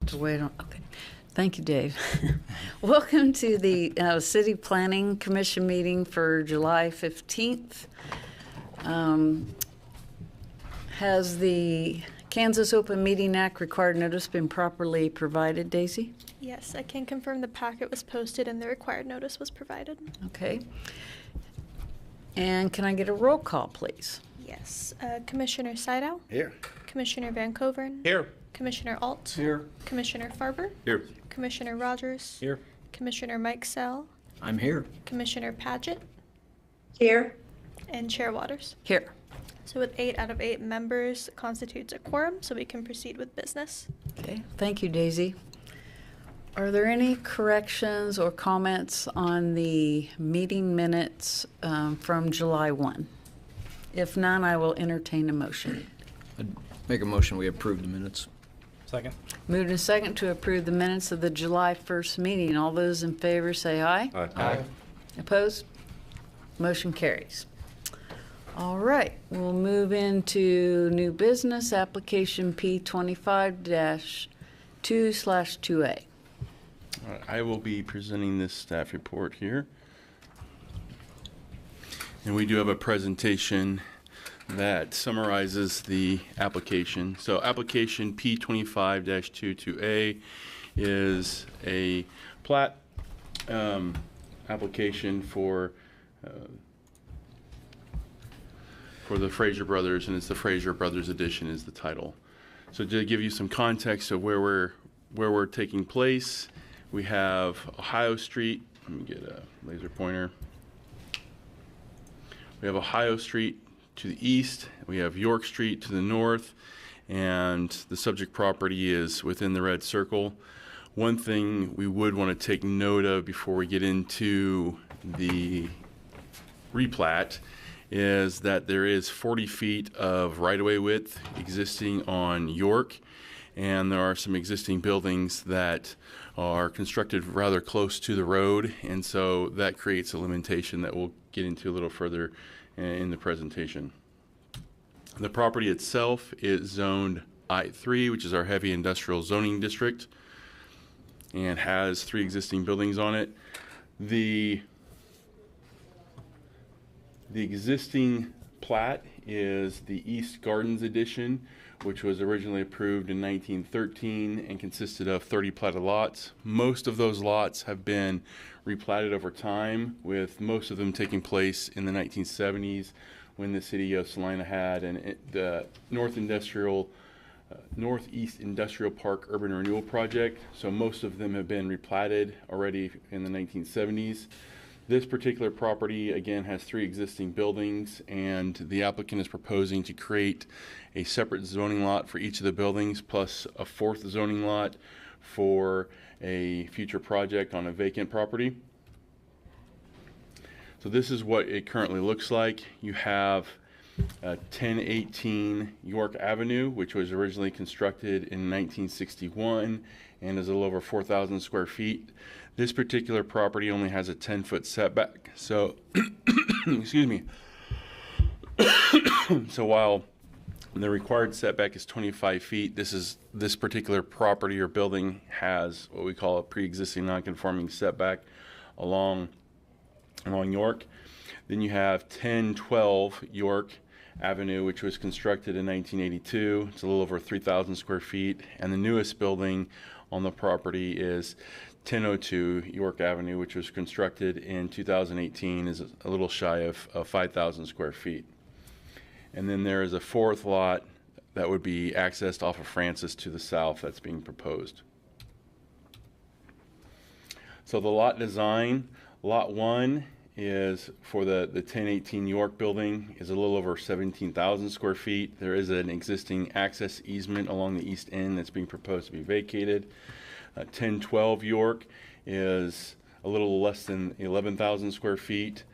To wait on, okay. Thank you, Dave. Welcome to the City Planning Commission meeting for July 15th. Has the Kansas Open Meeting Act required notice been properly provided, Daisy? Yes, I can confirm the packet was posted and the required notice was provided. Okay. And can I get a roll call, please? Yes. Commissioner Sydow? Here. Commissioner Van Covern? Here. Commissioner Alt? Here. Commissioner Farber? Here. Commissioner Rogers? Here. Commissioner Mike Sell? I'm here. Commissioner Paget? Here. And Chair Waters. Here. So with 8 out of 8 members constitutes a quorum, so we can proceed with business. Okay, thank you, Daisy. Are there any corrections or comments on the meeting minutes from July 1? If none, I will entertain a motion. I'd make a motion we approve the minutes. Second. Moved and second to approve the minutes of the July 1st meeting. All those in favor say aye. Aye. Opposed? Motion carries. All right, we'll move into new business, application P25-2/2A. All right, I will be presenting this staff report here. And we do have a presentation that summarizes the application. So application P25-22A is a plat application for the Fraser Brothers, and it's the Fraser Brothers Edition is the title. So to give you some context of where we're taking place, we have Ohio Street. Let me get a laser pointer. We have Ohio Street to the east. We have York Street to the north, and the subject property is within the red circle. One thing we would want to take note of before we get into the replat is that there is 40 feet of right-of-way width existing on York, and there are some existing buildings that are constructed rather close to the road, and so that creates a limitation that we'll get into a little further in the presentation. The property itself is zoned I3, which is our heavy industrial zoning district, and has 3 existing buildings on it. The existing plat is the East Gardens Edition, which was originally approved in 1913 and consisted of 30 platted lots. Most of those lots have been replatted over time, with most of them taking place in the 1970s when the city of Salina had the Northeast Industrial Park Urban Renewal Project. So most of them have been replatted already in the 1970s. This particular property, again, has 3 existing buildings, and the applicant is proposing to create a separate zoning lot for each of the buildings, plus a 4th zoning lot for a future project on a vacant property. So this is what it currently looks like. You have 1018 York Avenue, which was originally constructed in 1961 and is a little over 4,000 square feet. This particular property only has a 10-foot setback. So, excuse me. So while the required setback is 25 feet, this particular property or building has what we call a pre-existing non-conforming setback along York. Then you have 1012 York Avenue, which was constructed in 1982. It's a little over 3,000 square feet. And the newest building on the property is 1002 York Avenue, which was constructed in 2018, is a little shy of 5,000 square feet. And then there is a 4th lot that would be accessed off of Francis to the south that's being proposed. So the lot design, lot 1 is for the 1018 York building is a little over 17,000 square feet. There is an existing access easement along the east end that's being proposed to be vacated. 1012 York is a little less than 11,000 square feet,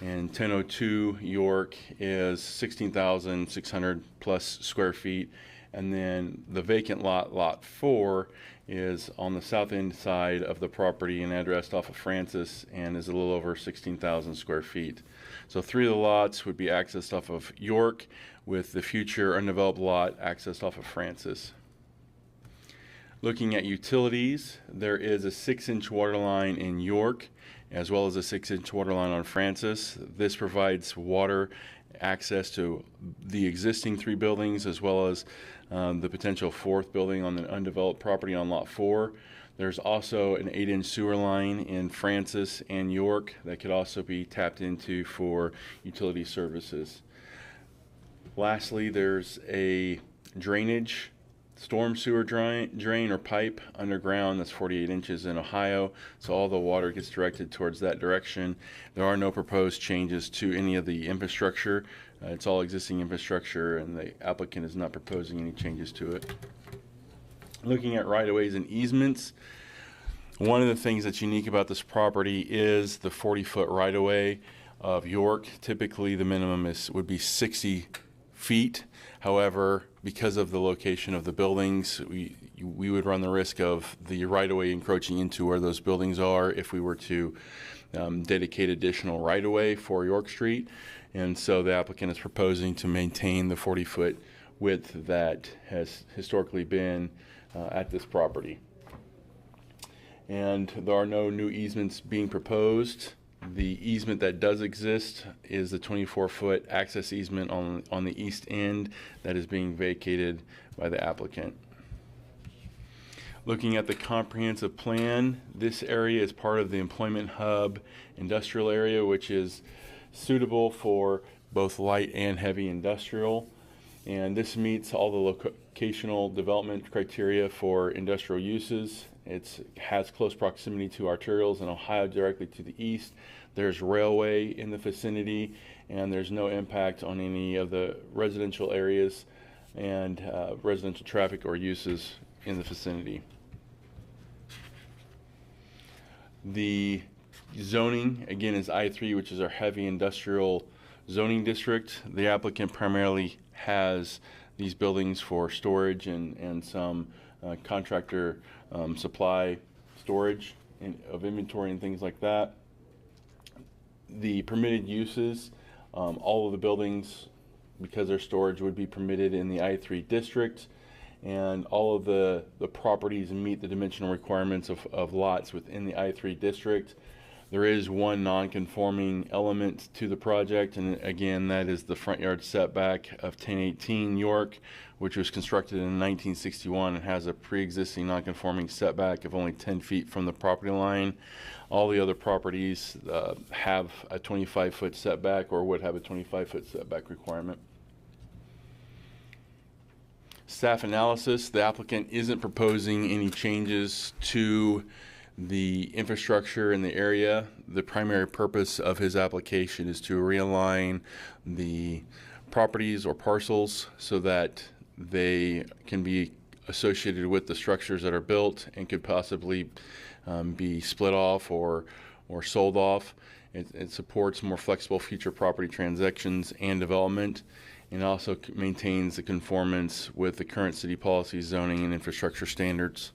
and 1002 York is 16,600 plus square feet. And then the vacant lot, lot 4, is on the south end side of the property and addressed off of Francis and is a little over 16,000 square feet. So 3 of the lots would be accessed off of York, with the future undeveloped lot accessed off of Francis. Looking at utilities, there is a 6-inch water line in York, as well as a 6-inch water line on Francis. This provides water access to the existing 3 buildings, as well as the potential 4th building on the undeveloped property on Lot 4. There's also an 8-inch sewer line in Francis and York that could also be tapped into for utility services. Lastly, there's a drainage storm sewer drain or pipe underground that's 48 inches in Ohio, so all the water gets directed towards that direction. There are no proposed changes to any of the infrastructure. It's all existing infrastructure, and the applicant is not proposing any changes to it. Looking at right-of-ways and easements, one of the things that's unique about this property is the 40-foot right-of-way of York. Typically, the minimum would be 60 feet. However, because of the location of the buildings, we would run the risk of the right-of-way encroaching into where those buildings are if we were to dedicate additional right-of-way for York Street. And so the applicant is proposing to maintain the 40-foot width that has historically been at this property. And there are no new easements being proposed. The easement that does exist is the 24-foot access easement on the east end that is being vacated by the applicant. Looking at the comprehensive plan, this area is part of the employment hub industrial area, which is suitable for both light and heavy industrial. And this meets all the locational development criteria for industrial uses. It has close proximity to arterials in Ohio directly to the east. There's railway in the vicinity, and there's no impact on any of the residential areas and residential traffic or uses in the vicinity. The zoning, again, is I3, which is our heavy industrial zoning district. The applicant primarily has these buildings for storage and some contractor supply storage of inventory and things like that. The permitted uses, all of the buildings, because they're storage, would be permitted in the I3 district, and all of the properties meet the dimensional requirements of lots within the I3 district. There is one non-conforming element to the project, and again, that is the front yard setback of 1018 York, which was constructed in 1961 and has a pre-existing non-conforming setback of only 10 feet from the property line. All the other properties have a 25-foot setback or would have a 25-foot setback requirement. Staff analysis, the applicant isn't proposing any changes to the infrastructure in the area. The primary purpose of his application is to realign the properties or parcels so that they can be associated with the structures that are built and could possibly be split off or sold off. It supports more flexible future property transactions and development, and also maintains the conformance with the current city policy, zoning, and infrastructure standards.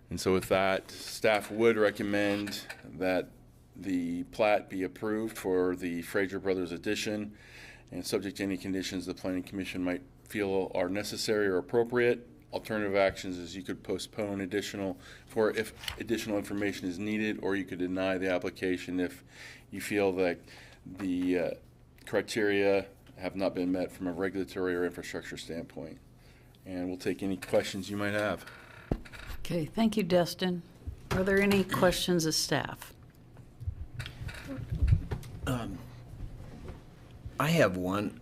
And so with that, staff would recommend that the plat be approved for the Fraser Brothers addition, and subject to any conditions the Planning Commission might feel are necessary or appropriate. Alternative actions is you could postpone if additional information is needed, or you could deny the application if you feel that the criteria have not been met from a regulatory or infrastructure standpoint. And we'll take any questions you might have. Okay, thank you, Destin. Are there any questions of staff? I have one.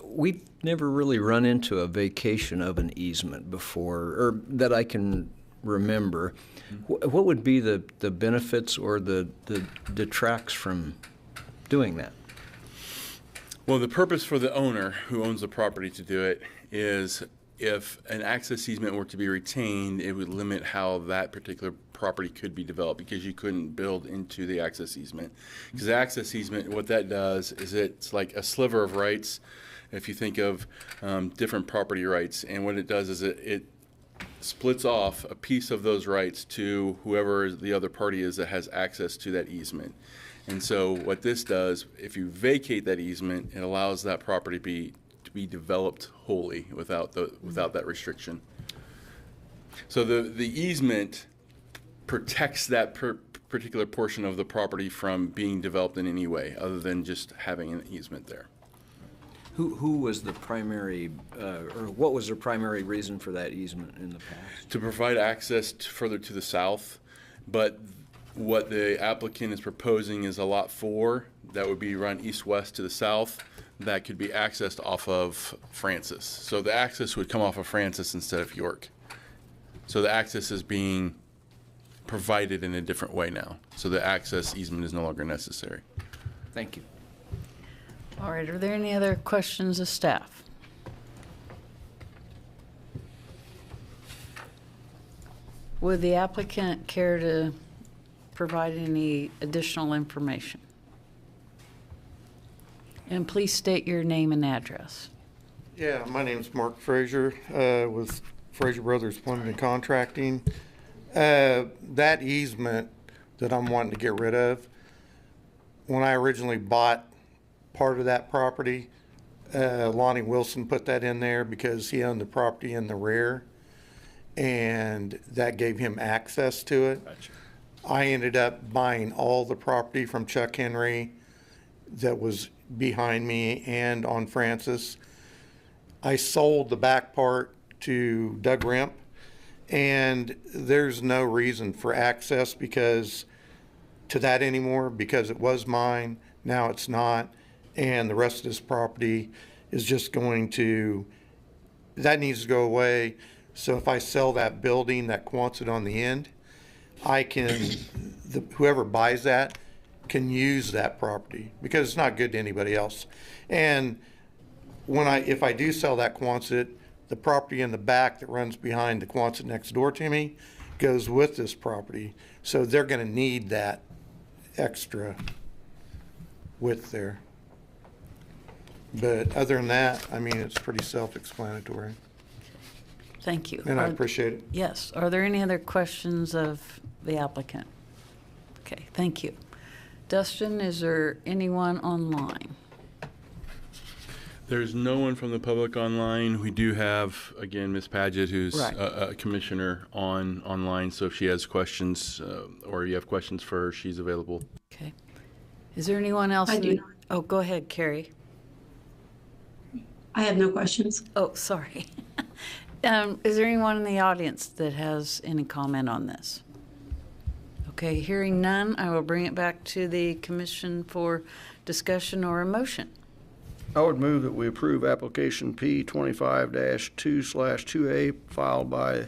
We've never really run into a vacation of an easement before, or that I can remember. What would be the benefits or the detracts from doing that? Well, the purpose for the owner who owns the property to do it is if an access easement were to be retained, it would limit how that particular property could be developed, because you couldn't build into the access easement. Because the access easement, what that does is it's like a sliver of rights, if you think of different property rights. And what it does is it splits off a piece of those rights to whoever the other party is that has access to that easement. And so what this does, if you vacate that easement, it allows that property to be developed wholly without that restriction. So the easement protects that particular portion of the property from being developed in any way other than just having an easement there. Who was the primary, or what was the primary reason for that easement in the past? To provide access further to the south, but what the applicant is proposing is a lot 4 that would be run east-west to the south that could be accessed off of Francis. So the access would come off of Francis instead of York. So the access is being provided in a different way now. So the access easement is no longer necessary. Thank you. All right, are there any other questions of staff? Would the applicant care to provide any additional information? And please state your name and address. Yeah, my name's Mark Frazier with Frazier Brothers Plumbing and Contracting. That easement that I'm wanting to get rid of, when I originally bought part of that property, Lonnie Wilson put that in there because he owned the property in the rear, and that gave him access to it. Gotcha. I ended up buying all the property from Chuck Henry that was behind me and on Francis. I sold the back part to Doug Remp, and there's no reason for access because to that anymore because it was mine. Now it's not, and the rest of this property is just going to, that needs to go away. So if I sell that building, that Quonset on the end, I can, whoever buys that can use that property because it's not good to anybody else. And if I do sell that Quonset, the property in the back that runs behind the Quonset next door to me goes with this property. So they're going to need that extra width there. But other than that, I mean, it's pretty self-explanatory. Thank you. And I appreciate it. Yes. Are there any other questions of the applicant? Okay, thank you. Dustin, is there anyone online? There's no one from the public online. We do have, again, Ms. Paget, who's Right. a commissioner online. So if she has questions or you have questions for her, she's available. Okay. Is there anyone else? I do. Oh, go ahead, Carrie. I have no questions. Oh, sorry. Is there anyone in the audience that has any comment on this? Okay, hearing none, I will bring it back to the commission for discussion or a motion. I would move that we approve application P 25-2/2A filed by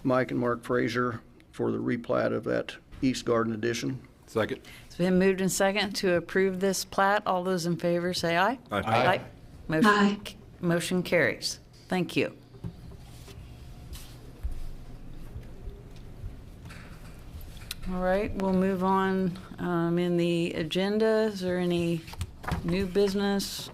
Mike and Mark Frazier for the replat of that East Garden addition. Second. It's been moved and second to approve this plat. All those in favor say aye. Aye. Motion, motion carries. Thank you. All right, we'll move on in the agenda. Is there any new business?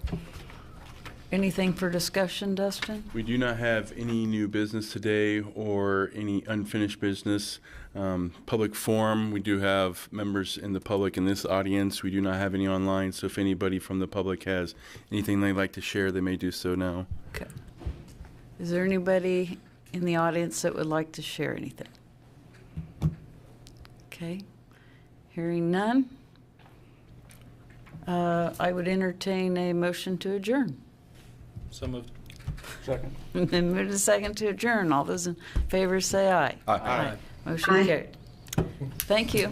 Anything for discussion, Dustin? We do not have any new business today or any unfinished business. Public forum, we do have members in the public in this audience. We do not have any online, so if anybody from the public has anything they'd like to share, they may do so now. Okay. Is there anybody in the audience that would like to share anything? Okay. Hearing none, I would entertain a motion to adjourn. So moved. Second. Then move to second to adjourn. All those in favor say aye. Aye. Motion Aye. carried. Thank you.